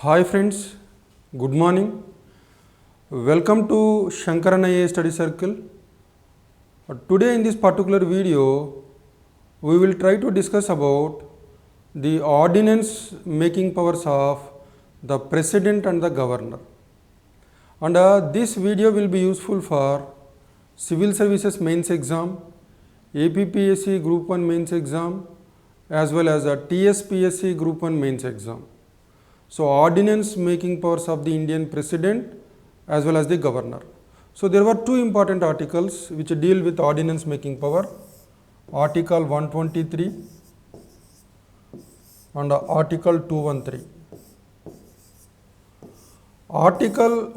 Hi friends, good morning. Welcome to Shankaran IA Study Circle. Today in this particular video, we will try to discuss about the ordinance making powers of the President and the Governor. And this video will be useful for Civil Services Mains Exam, APPSC Group 1 Mains Exam, as well as a TSPSC Group 1 Mains Exam. So, ordinance making powers of the Indian President as well as the Governor. So, there were two important articles which deal with ordinance making power, Article 123 and Article 213. Article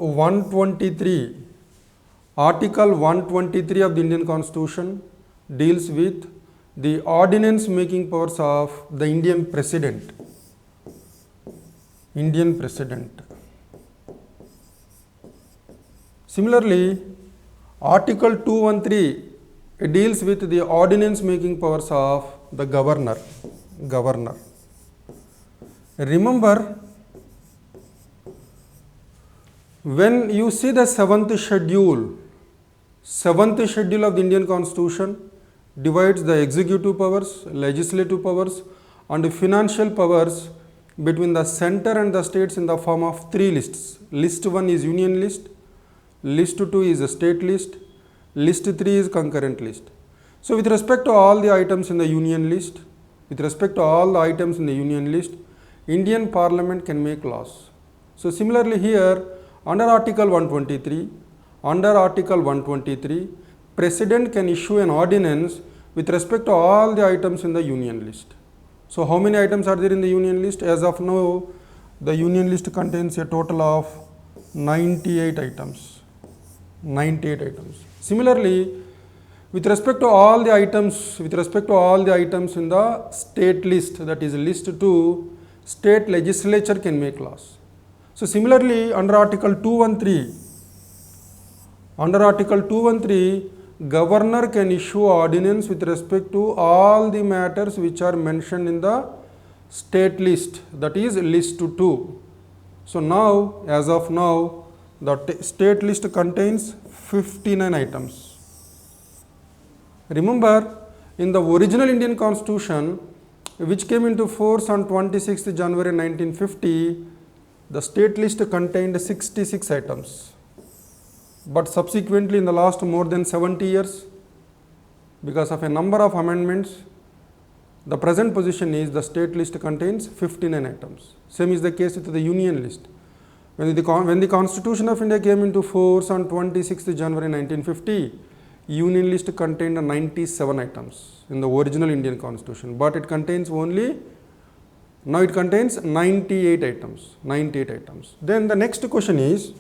123 of the Indian Constitution deals with the ordinance making powers of the Indian President. Similarly, Article 213 deals with the ordinance making powers of the Governor. Remember, when you see the seventh schedule of the Indian Constitution divides the executive powers, legislative powers and financial powers between the center and the states in the form of three lists. List 1 is union list, list 2 is a state list, list 3 is concurrent list. So, with respect to all the items in the union list, Indian Parliament can make laws. So, similarly here under Article 123, President can issue an ordinance with respect to all the items in the union list. So, how many items are there in the union list? As of now, the union list contains a total of 98 items. Similarly, with respect to all the items in the state list, that is list 2, state legislature can make laws. So, similarly, under Article 213, Governor can issue ordinance with respect to all the matters which are mentioned in the state list, that is list 2. So, now as of now the state list contains 59 items. Remember, in the original Indian Constitution which came into force on 26th January 1950, the state list contained 66 items. But subsequently in the last more than 70 years, because of a number of amendments, the present position is the state list contains 59 items. Same is the case with the union list. When the Constitution of India came into force on 26th January 1950, union list contained 97 items in the original Indian Constitution, but it contains now it contains 98 items. Then the next question is,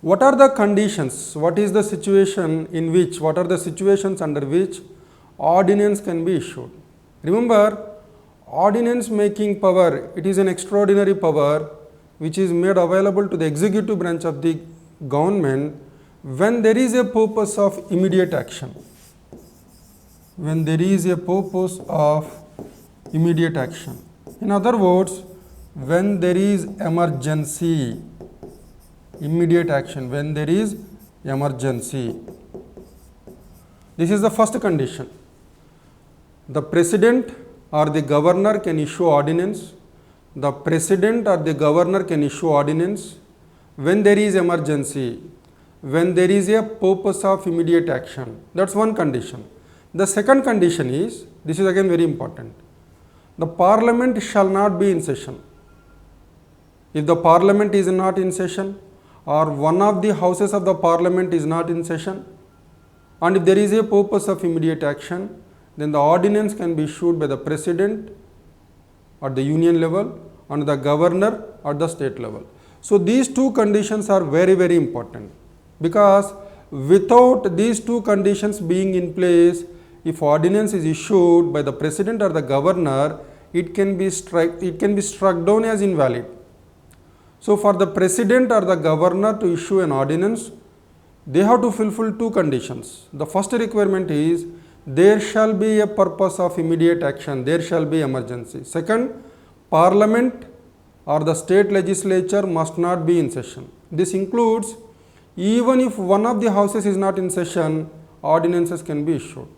what are the conditions, what are the situations under which ordinance can be issued? Remember, ordinance making power, it is an extraordinary power which is made available to the executive branch of the government when there is a purpose of immediate action. In other words, when there is emergency. This is the first condition. The President or the Governor can issue ordinance. When there is emergency, when there is a purpose of immediate action. That's one condition. The second condition is, this is again very important, the Parliament shall not be in session. If the Parliament is not in session, or one of the houses of the Parliament is not in session, and if there is a purpose of immediate action, then the ordinance can be issued by the President at the union level and the Governor at the state level. So, these two conditions are very, very important, because without these two conditions being in place, if ordinance is issued by the President or the Governor, it can be struck down as invalid. So, for the President or the Governor to issue an ordinance, they have to fulfill two conditions. The first requirement is there shall be a purpose of immediate action, there shall be emergency. Second, Parliament or the state legislature must not be in session. This includes even if one of the houses is not in session, ordinances can be issued.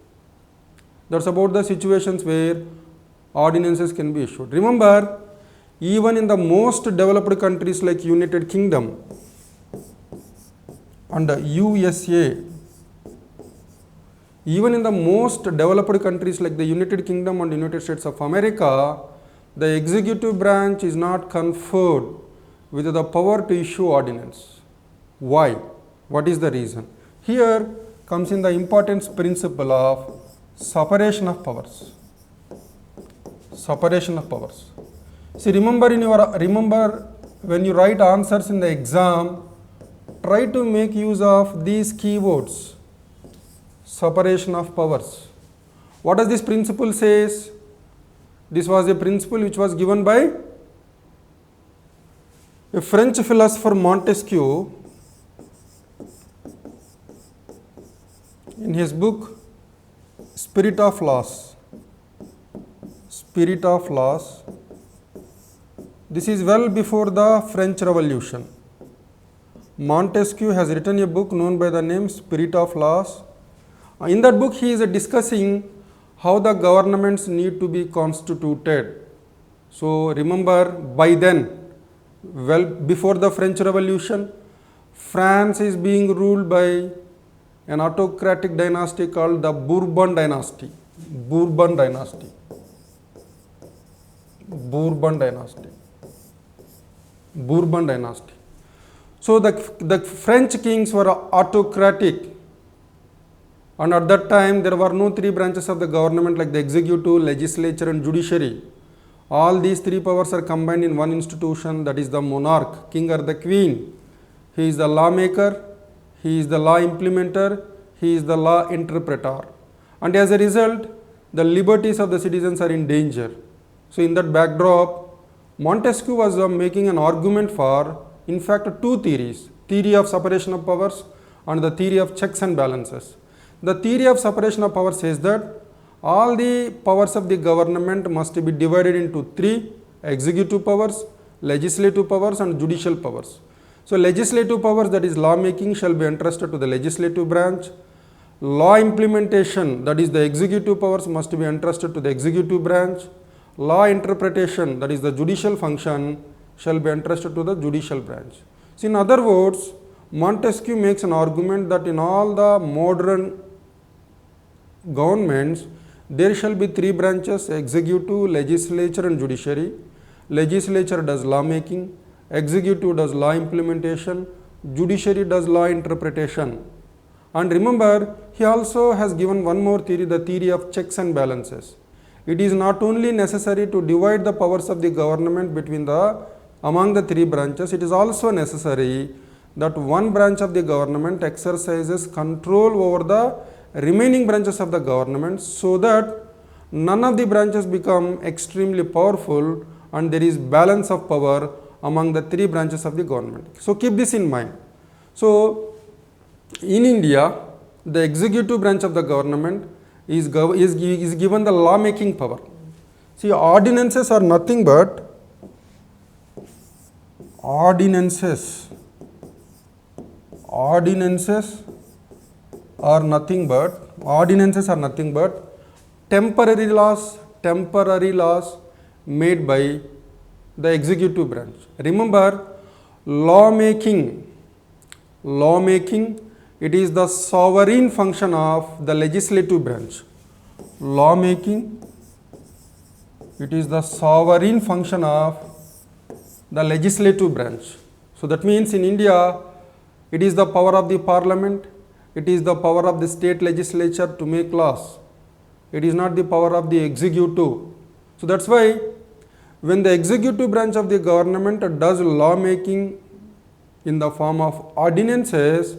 That's about the situations where ordinances can be issued. Remember, even in the most developed countries like United Kingdom and USA, even in the most developed countries like the United Kingdom and United States of America, the executive branch is not conferred with the power to issue ordinance. Why? What is the reason? Here comes in the importance principle of separation of powers. Separation of powers. See, remember when you write answers in the exam, try to make use of these keywords. Separation of powers. What does this principle says? This was a principle which was given by a French philosopher Montesquieu in his book Spirit of Laws. Spirit of Laws. This is well before the French Revolution. Montesquieu has written a book known by the name Spirit of Laws. In that book, he is discussing how the governments need to be constituted. So remember, by then, well before the French Revolution, France is being ruled by an autocratic dynasty called the Bourbon dynasty. Bourbon dynasty. Bourbon dynasty. Bourbon dynasty. So the French kings were autocratic, and at that time there were no three branches of the government like the executive, legislature and judiciary. All these three powers are combined in one institution, that is the monarch, king or the queen. He is the lawmaker, he is the law implementer, he is the law interpreter. And as a result, the liberties of the citizens are in danger. So in that backdrop, Montesquieu was making an argument for, in fact, two theories: theory of separation of powers and the theory of checks and balances. The theory of separation of powers says that all the powers of the government must be divided into three: executive powers, legislative powers and judicial powers. So legislative powers, that is lawmaking, shall be entrusted to the legislative branch. Law implementation, that is the executive powers, must be entrusted to the executive branch. Law interpretation, that is the judicial function, shall be entrusted to the judicial branch. So in other words, Montesquieu makes an argument that in all the modern governments, there shall be three branches: executive, legislature and judiciary. Legislature does lawmaking, executive does law implementation, judiciary does law interpretation. And remember, he also has given one more theory, the theory of checks and balances. It is not only necessary to divide the powers of the government among the three branches, it is also necessary that one branch of the government exercises control over the remaining branches of the government, so that none of the branches become extremely powerful and there is balance of power among the three branches of the government. So keep this in mind. So in India, the executive branch of the government is given the law-making power. See, ordinances are nothing but ordinances are nothing but temporary laws made by the executive branch. Remember, lawmaking, it is the sovereign function of the legislative branch. Lawmaking, it is the sovereign function of the legislative branch. So that means in India, it is the power of the parliament, it is the power of the state legislature to make laws. It is not the power of the executive. So that's why when the executive branch of the government does lawmaking in the form of ordinances,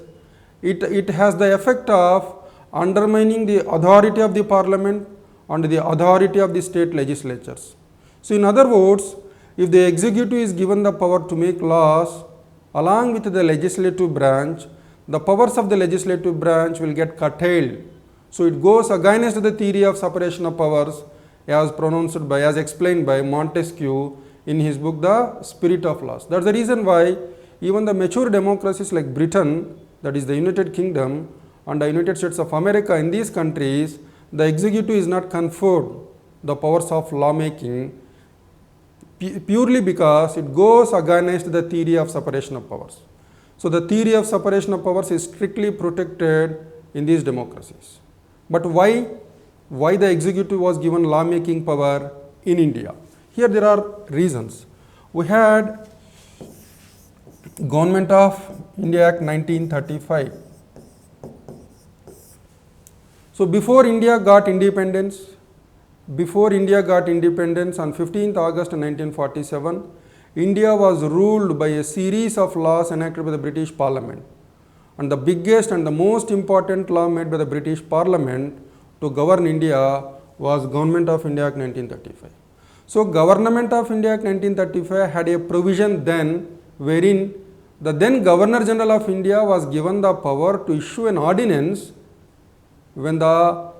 it has the effect of undermining the authority of the parliament and the authority of the state legislatures. So in other words, if the executive is given the power to make laws along with the legislative branch, the powers of the legislative branch will get curtailed. So it goes against the theory of separation of powers as explained by Montesquieu in his book The Spirit of Laws. That's the reason why even the mature democracies like Britain, that is the United Kingdom, and the United States of America, in these countries, the executive is not conferred the powers of lawmaking purely because it goes against the theory of separation of powers. So the theory of separation of powers is strictly protected in these democracies. But why the executive was given lawmaking power in India? Here there are reasons. We had Government of India Act 1935. So before India got independence on 15th August 1947, India was ruled by a series of laws enacted by the British Parliament. And the biggest and the most important law made by the British Parliament to govern India was Government of India Act 1935. So Government of India Act 1935 had a provision then wherein the then Governor General of India was given the power to issue an ordinance when the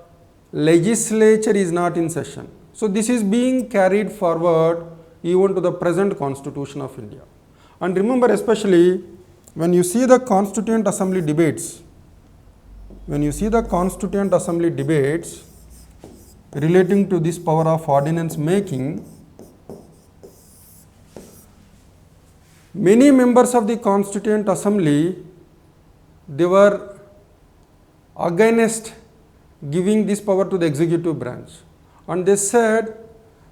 legislature is not in session. So this is being carried forward even to the present Constitution of India. And remember, especially when you see the Constituent Assembly debates, relating to this power of ordinance making, many members of the Constituent Assembly, they were against giving this power to the executive branch, and they said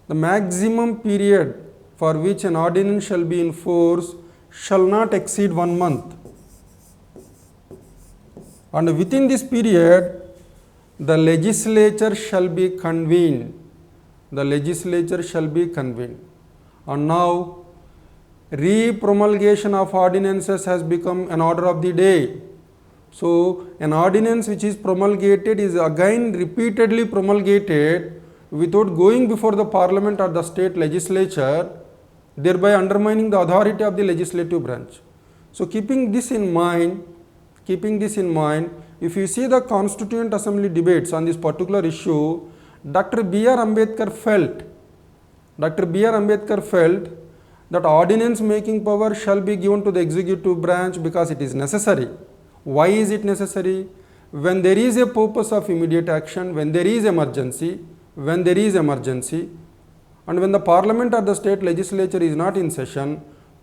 the maximum period for which an ordinance shall be in force shall not exceed 1 month, and within this period the legislature shall be convened. And now re-promulgation of ordinances has become an order of the day. So an ordinance which is promulgated is again repeatedly promulgated without going before the parliament or the state legislature, thereby undermining the authority of the legislative branch. So keeping this in mind, if you see the Constituent Assembly debates on this particular issue, Dr. B.R. Ambedkar felt that ordinance making power shall be given to the executive branch because it is necessary. Why is it necessary? When there is a purpose of immediate action, when there is emergency, and when the parliament or the state legislature is not in session,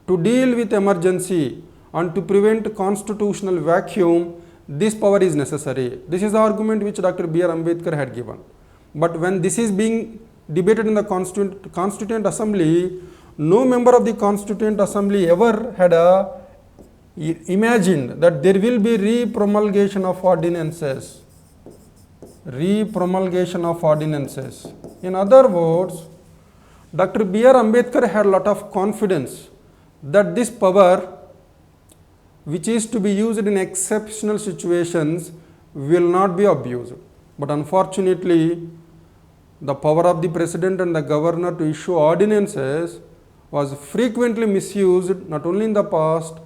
to deal with emergency and to prevent constitutional vacuum, this power is necessary. This is the argument which Dr. B.R. Ambedkar had given. But when this is being debated in the Constituent Assembly, no member of the Constituent Assembly ever had imagined that there will be re-promulgation of ordinances. In other words, Dr. B.R. Ambedkar had a lot of confidence that this power, which is to be used in exceptional situations, will not be abused. But unfortunately, the power of the president and the governor to issue ordinances was frequently misused, not only in the past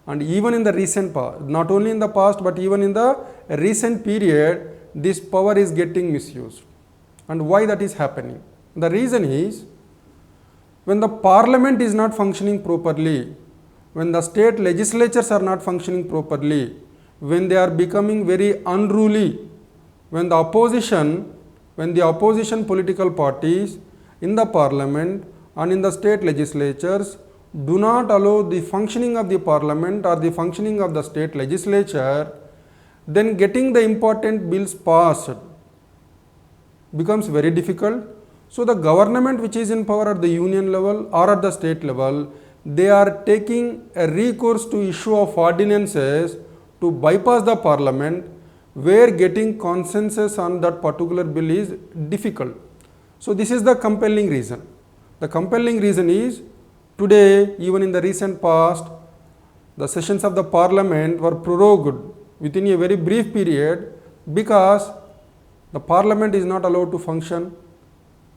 and even in the recent past. Not only in the past but even in the recent period, this power is getting misused. And why that is happening? The reason is, when the parliament is not functioning properly, when the state legislatures are not functioning properly, when they are becoming very unruly, when the opposition political parties in the parliament and in the state legislatures do not allow the functioning of the parliament or the functioning of the state legislature, then getting the important bills passed becomes very difficult. So the government which is in power at the union level or at the state level, they are taking a recourse to issue of ordinances to bypass the parliament, where getting consensus on that particular bill is difficult. So this is the compelling reason. The compelling reason is, today, even in the recent past, the sessions of the parliament were prorogued within a very brief period because the parliament is not allowed to function,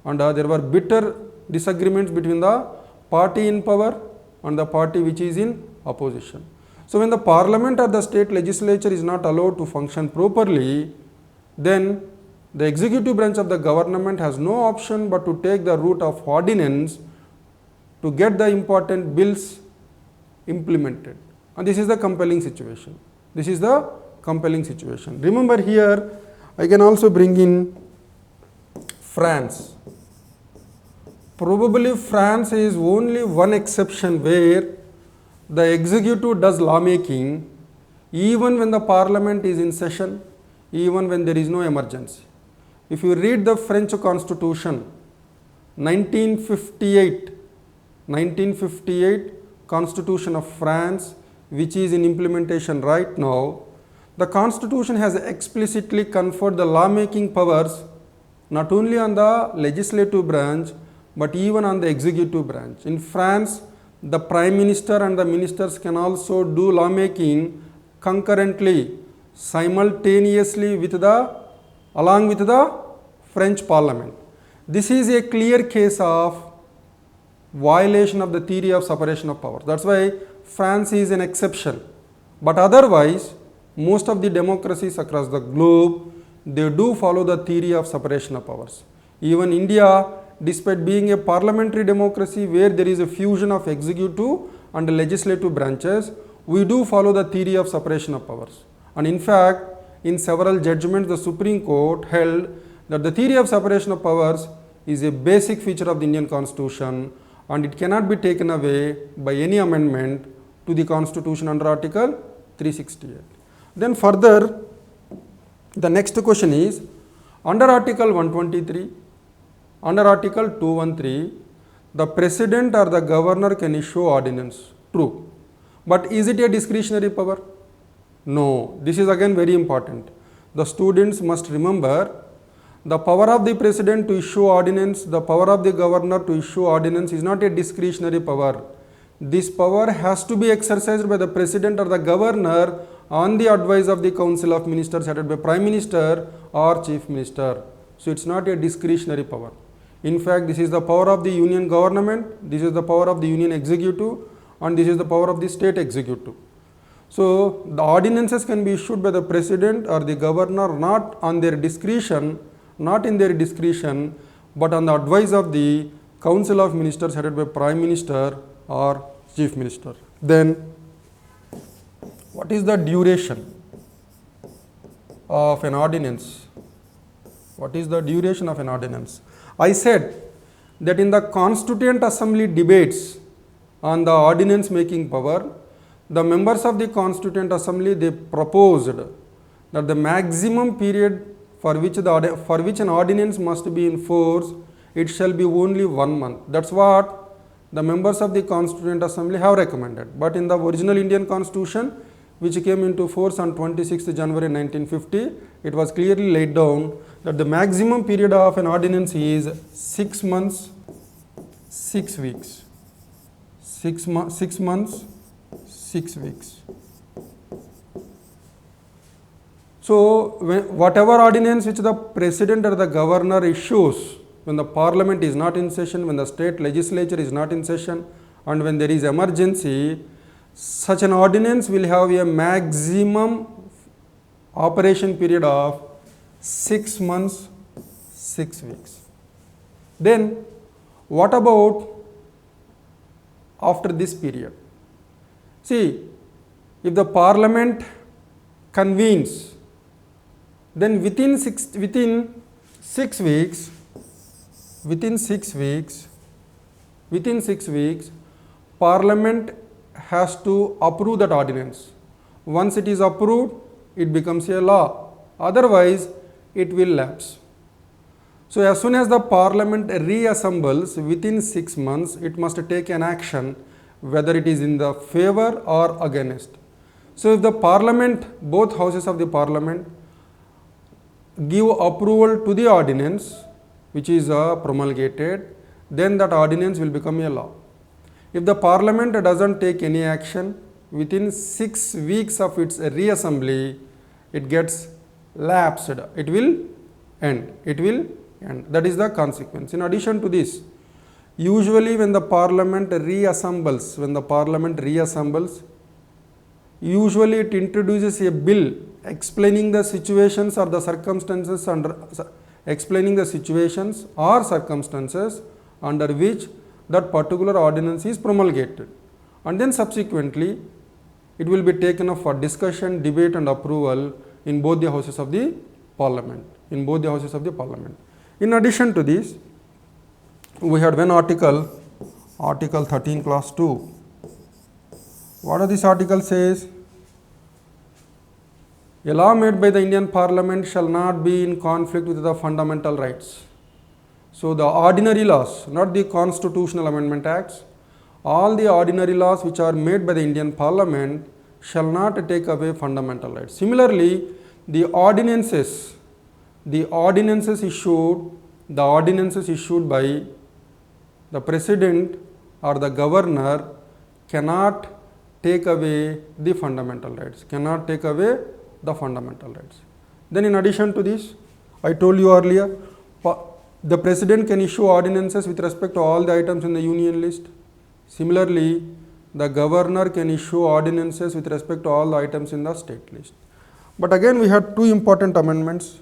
and there were bitter disagreements between the party in power and the party which is in opposition. So when the parliament or the state legislature is not allowed to function properly, then the executive branch of the government has no option but to take the route of ordinance to get the important bills implemented. And this is the compelling situation. This is the compelling situation. Remember here, I can also bring in France. Probably France is only one exception where the executive does lawmaking even when the parliament is in session, even when there is no emergency. If you read the French Constitution, 1958 Constitution of France, which is in implementation right now, the Constitution has explicitly conferred the lawmaking powers not only on the legislative branch but even on the executive branch. In France, the Prime Minister and the ministers can also do lawmaking concurrently, simultaneously along with the French Parliament. This is a clear case of violation of the theory of separation of powers. That's why France is an exception. But otherwise, most of the democracies across the globe, they do follow the theory of separation of powers. Even India, despite being a parliamentary democracy where there is a fusion of executive and legislative branches, we do follow the theory of separation of powers. And in fact, in several judgments, the Supreme Court held that the theory of separation of powers is a basic feature of the Indian Constitution and it cannot be taken away by any amendment to the Constitution under Article 368. Then further, the next question is, under Article 123, under Article 213, the President or the Governor can issue ordinance. True. But is it a discretionary power? No. This is again very important. The students must remember the power of the President to issue ordinance, the power of the Governor to issue ordinance is not a discretionary power. This power has to be exercised by the President or the Governor on the advice of the Council of Ministers headed by Prime Minister or Chief Minister. So it's not a discretionary power. In fact, this is the power of the Union Government, this is the power of the Union Executive, and this is the power of the State Executive. So the ordinances can be issued by the President or the Governor not on their discretion, not in their discretion, but on the advice of the Council of Ministers headed by Prime Minister or Chief Minister. Then, what is the duration of an ordinance? What is the duration of an ordinance? I said that in the Constituent Assembly debates on the ordinance making power, the members of the Constituent Assembly, they proposed that the maximum period for which an ordinance must be in force, it shall be only 1 month. That's what the members of the Constituent Assembly have recommended. But in the original Indian Constitution, which came into force on 26th January 1950, it was clearly laid down that the maximum period of an ordinance is 6 months, 6 weeks. 6 months, 6 weeks. So, whatever ordinance which the President or the Governor issues, when the Parliament is not in session, when the state legislature is not in session, and when there is emergency, such an ordinance will have a maximum operation period of 6 months, 6 weeks. Then, what about after this period? See, if the Parliament convenes, then within 6 weeks, Parliament has to approve that ordinance. Once it is approved, it becomes a law. Otherwise, it will lapse. So, as soon as the Parliament reassembles within 6 months, it must take an action whether it is in the favor or against. So, if the Parliament, both houses of the Parliament, give approval to the ordinance which is promulgated, then that ordinance will become a law. If the Parliament doesn't take any action, within 6 weeks of its reassembly, it gets lapsed. It will end. That is the consequence. In addition to this, usually when the Parliament reassembles, usually it introduces a bill explaining the situations or the circumstances under which that particular ordinance is promulgated, and then subsequently it will be taken up for discussion, debate and approval in both the houses of the parliament. In addition to this, we had one article, Article 13 clause 2. What does this article says? A law made by the Indian Parliament shall not be in conflict with the fundamental rights. So the ordinary laws, not the constitutional amendment acts, all the ordinary laws which are made by the Indian Parliament shall not take away fundamental rights. Similarly, the ordinances issued by the President or the Governor cannot take away the fundamental rights, Then in addition to this, I told you earlier, the President can issue ordinances with respect to all the items in the Union list. Similarly, the Governor can issue ordinances with respect to all the items in the state list. But again, we had two important amendments.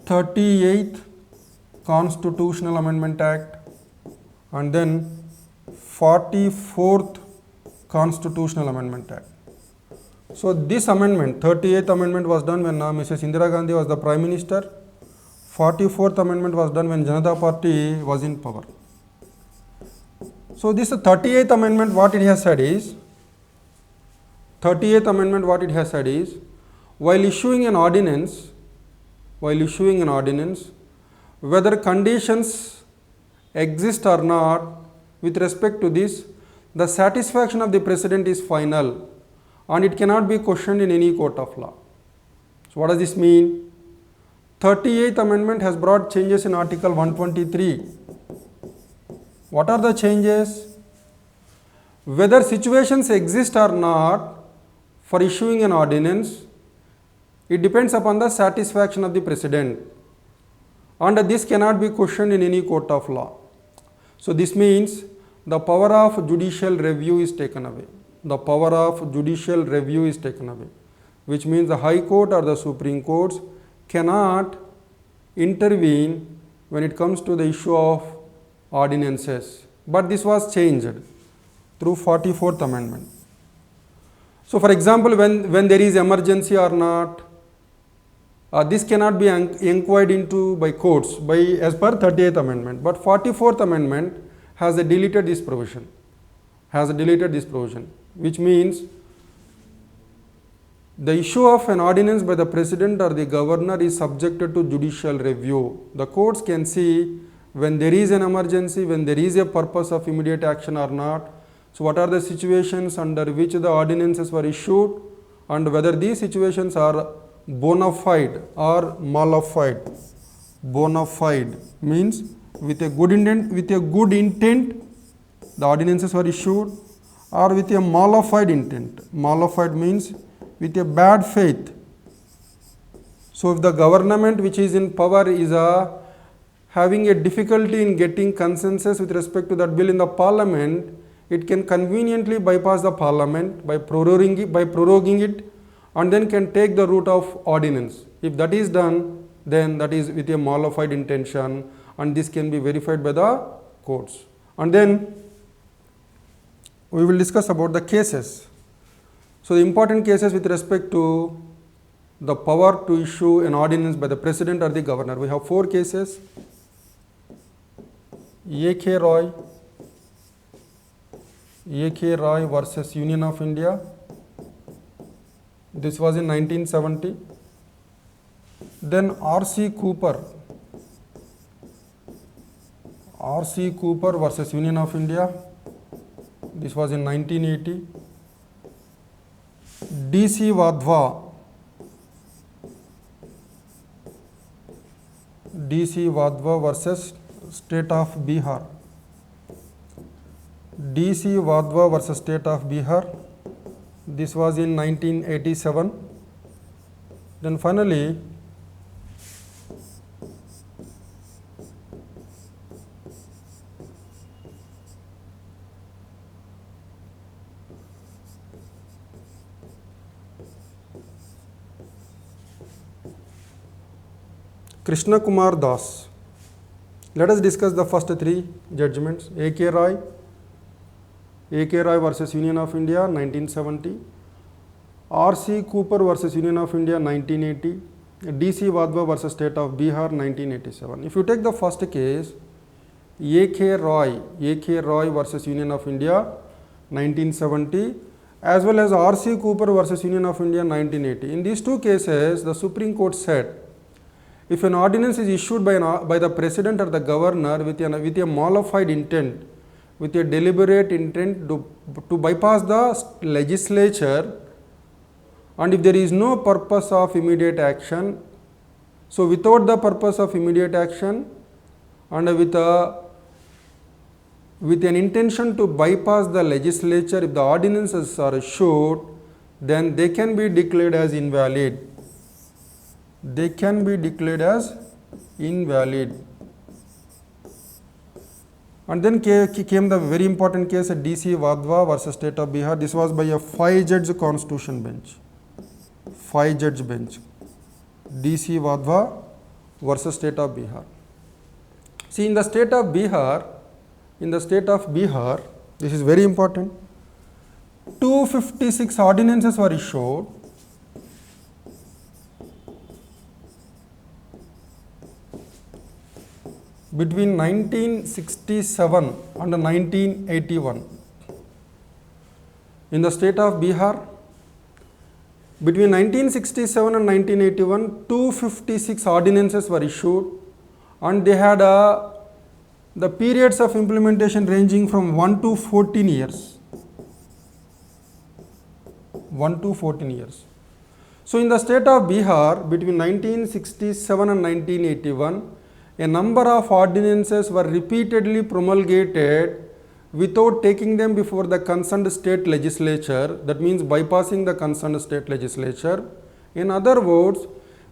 38th Constitutional Amendment Act and then 44th Constitutional Amendment Act. So this amendment, 38th amendment was done when Mrs. Indira Gandhi was the Prime Minister. 44th amendment was done when Janata Party was in power. So this 38th amendment, what it has said is, while issuing an ordinance, whether conditions exist or not, with respect to this, the satisfaction of the President is final and it cannot be questioned in any court of law. So what does this mean? 38th amendment has brought changes in Article 123. What are the changes? Whether situations exist or not for issuing an ordinance, it depends upon the satisfaction of the President, and this cannot be questioned in any court of law. So this means the power of judicial review is taken away. Which means the High Court or the Supreme Courts cannot intervene when it comes to the issue of ordinances. But this was changed through 44th amendment. So for example, when there is emergency or not, this cannot be inquired into by courts as per 38th amendment. But 44th amendment has deleted this provision. Which means the issue of an ordinance by the President or the Governor is subjected to judicial review. The courts can see when there is an emergency, when there is a purpose of immediate action or not. So what are the situations under which the ordinances were issued and whether these situations are bona fide or mala fide. Bona fide means with a good intent the ordinances were issued, or with a mala fide intent. Mala fide means with a bad faith. So if the government which is in power is having a difficulty in getting consensus with respect to that bill in the parliament, it can conveniently bypass the parliament by proroguing it and then can take the route of ordinance. If that is done, then that is with a mala fide intention, and this can be verified by the courts. And then we will discuss about the cases. So the important cases with respect to the power to issue an ordinance by the President or the Governor. We have 4 cases. A.K. Roy versus Union of India. This was in 1970. Then R.C. Cooper versus Union of India. This was in 1980. D.C. Wadhwa versus State of Bihar. D.C. Wadhwa versus State of Bihar. This was in 1987. Then finally, Krishna Kumar Das Let us discuss the first three judgments. A.K. Roy versus Union of India 1970, R.C. Cooper versus Union of India 1980, D.C. Wadhwa versus State of Bihar 1987. If you take the first case, A.K. Roy versus Union of India 1970, as well as R.C. Cooper versus Union of India 1980. In these two cases, the Supreme Court said, if an ordinance is issued by the President or the Governor with a mollified intent, with a deliberate intent to bypass the legislature, and if there is no purpose of immediate action, so without the purpose of immediate action and with an intention to bypass the legislature, if the ordinances are issued, then they can be declared as invalid. They can be declared as invalid. And then came the very important case at D.C. Wadhwa versus State of Bihar. This was by a 5-judge constitution bench. 5-judge bench. D.C. Wadhwa versus State of Bihar. See, in the state of Bihar, this is very important, 256 ordinances were issued. Between 1967 and 1981. In the state of Bihar, between 1967 and 1981, 256 ordinances were issued, and they had the periods of implementation ranging from 1 to 14 years. 1 to 14 years. So, in the state of Bihar, between 1967 and 1981, a number of ordinances were repeatedly promulgated without taking them before the concerned state legislature, that means bypassing the concerned state legislature. In other words,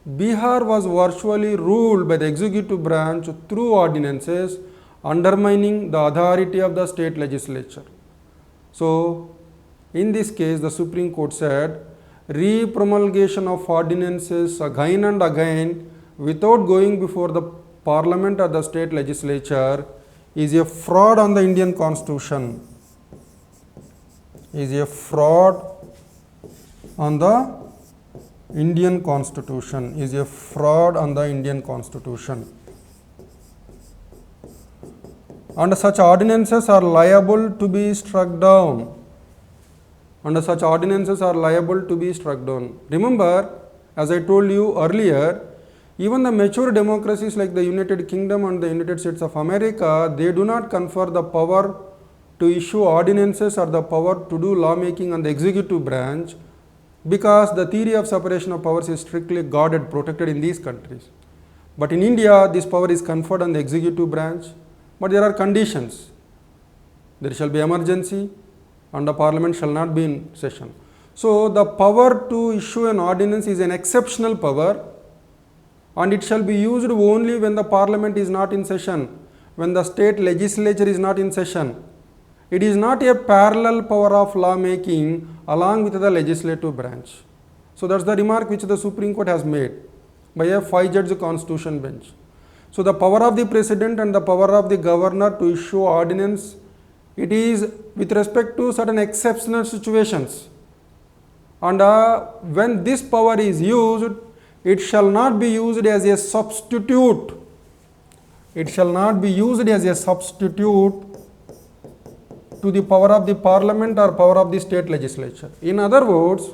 Bihar was virtually ruled by the executive branch through ordinances, undermining the authority of the state legislature. So, in this case, the Supreme Court said, re-promulgation of ordinances again and again without going before the Parliament or the state legislature is a fraud on the Indian Constitution. Is a fraud on the Indian Constitution. Is a fraud on the Indian Constitution. And such ordinances are liable to be struck down. And such ordinances are liable to be struck down. Remember, as I told you earlier, even the mature democracies like the United Kingdom and the United States of America, they do not confer the power to issue ordinances or the power to do lawmaking on the executive branch, because the theory of separation of powers is strictly guarded, protected in these countries. But in India, this power is conferred on the executive branch, but there are conditions. There shall be emergency and the Parliament shall not be in session. So, the power to issue an ordinance is an exceptional power, and it shall be used only when the Parliament is not in session, when the state legislature is not in session. It is not a parallel power of law making along with the legislative branch. So, that is the remark which the Supreme Court has made by a 5-judge constitution bench. So, the power of the President and the power of the Governor to issue ordinance, it is with respect to certain exceptional situations, and when this power is used, it shall not be used as a substitute. It shall not be used as a substitute to the power of the Parliament or power of the state legislature. In other words,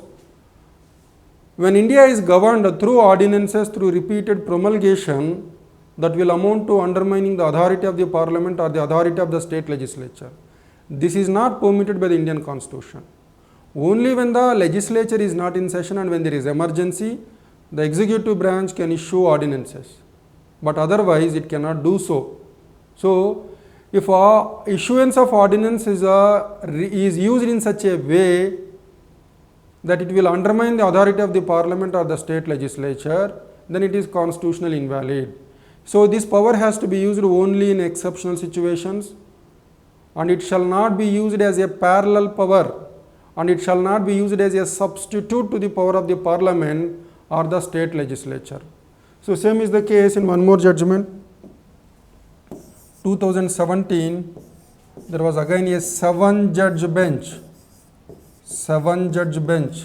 when India is governed through ordinances, through repeated promulgation, that will amount to undermining the authority of the Parliament or the authority of the state legislature. This is not permitted by the Indian Constitution. Only when the legislature is not in session and when there is emergency, the executive branch can issue ordinances, but otherwise it cannot do so. So, if issuance of ordinance is used in such a way that it will undermine the authority of the Parliament or the state legislature, then it is constitutionally invalid. So, this power has to be used only in exceptional situations, and it shall not be used as a parallel power, and it shall not be used as a substitute to the power of the Parliament or the state legislature. So, same is the case in one more judgment. 2017, there was again a 7-judge bench,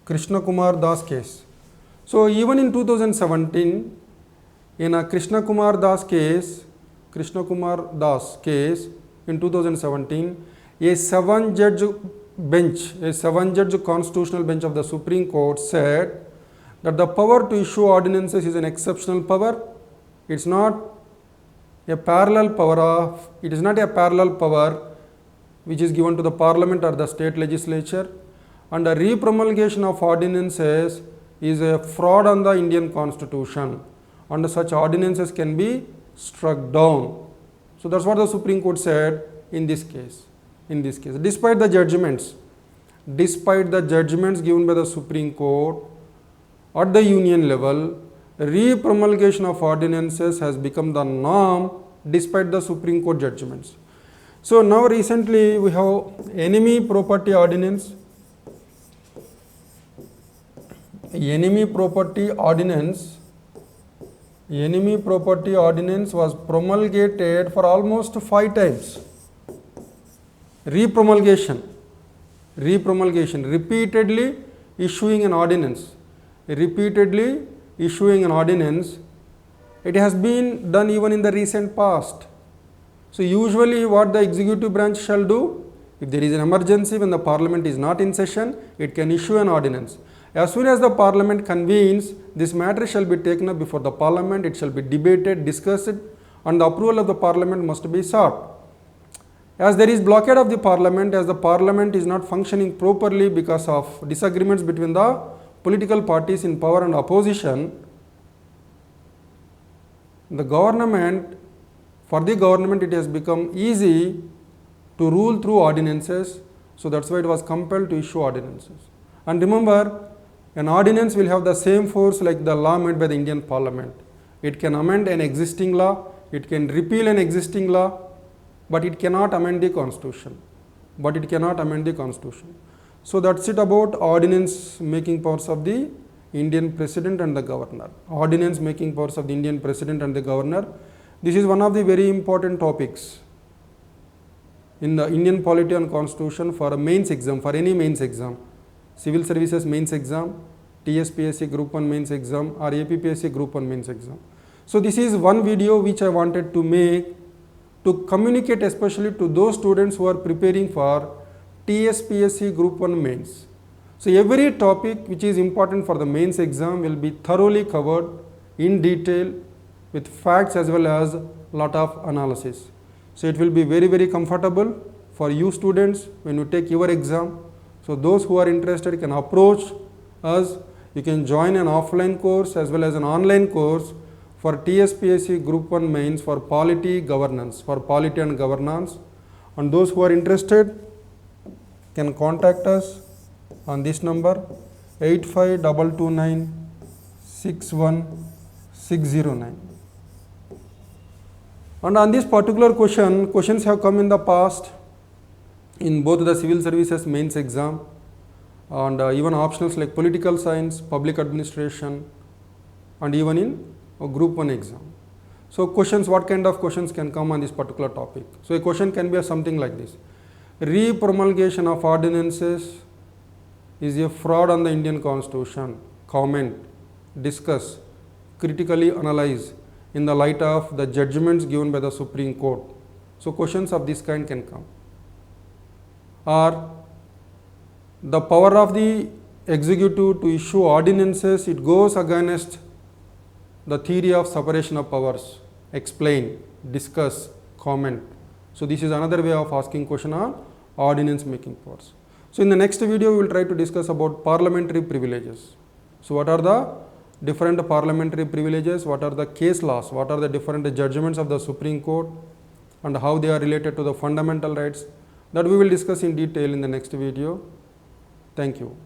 Krishna Kumar Das case. So even in 2017, in a Krishna Kumar Das case in 2017, a 7-judge constitutional bench of the Supreme Court said that the power to issue ordinances is an exceptional power. It's not a parallel power which is given to the parliament or the state legislature, and the repromulgation of ordinances is a fraud on the Indian Constitution, and such ordinances can be struck down. So that's what the Supreme Court said in this case. Despite the judgments given by the Supreme Court at the union level, repromulgation of ordinances has become the norm despite the Supreme Court judgments. So now recently we have enemy property ordinance. Enemy property ordinance was promulgated for almost 5 times. Repromulgation, repeatedly issuing an ordinance. It has been done even in the recent past. So usually what the executive branch shall do, if there is an emergency when the parliament is not in session, it can issue an ordinance. As soon as the parliament convenes, this matter shall be taken up before the parliament, it shall be debated, discussed, and the approval of the parliament must be sought. As there is blockade of the parliament, as the parliament is not functioning properly because of disagreements between the political parties in power and opposition, for the government it has become easy to rule through ordinances. So that's why it was compelled to issue ordinances. And remember, an ordinance will have the same force like the law made by the Indian Parliament. It can amend an existing law, it can repeal an existing law, but it cannot amend the Constitution. So that's it about ordinance making powers of the Indian President and the Governor. This is one of the very important topics in the Indian polity and Constitution for a mains exam, for any mains exam, Civil Services mains exam, TSPSC Group 1 mains exam, or APPSC Group 1 mains exam. So this is one video which I wanted to make to communicate especially to those students who are preparing for TSPSC Group 1 mains. So every topic which is important for the mains exam will be thoroughly covered in detail with facts as well as lot of analysis. So it will be very, very comfortable for you students when you take your exam. So those who are interested can approach us. You can join an offline course as well as an online course for TSPSC Group 1 mains for polity and governance. And those who are interested can contact us on this number 8522961609. And on this particular questions have come in the past in both the Civil Services mains exam and even optionals like political science, public administration, and even in a Group 1 exam. So questions, what kind of questions can come on this particular topic? So a question can be something like this: repromulgation of ordinances is a fraud on the Indian Constitution. Comment, discuss, critically analyze in the light of the judgments given by the Supreme Court. So questions of this kind can come. Or the power of the executive to issue ordinances, it goes against the theory of separation of powers. Explain, discuss, comment. So this is another way of asking question on ordinance making powers. So in the next video we will try to discuss about parliamentary privileges. So what are the different parliamentary privileges, what are the case laws, what are the different judgments of the Supreme Court, and how they are related to the fundamental rights, that we will discuss in detail in the next video. Thank you.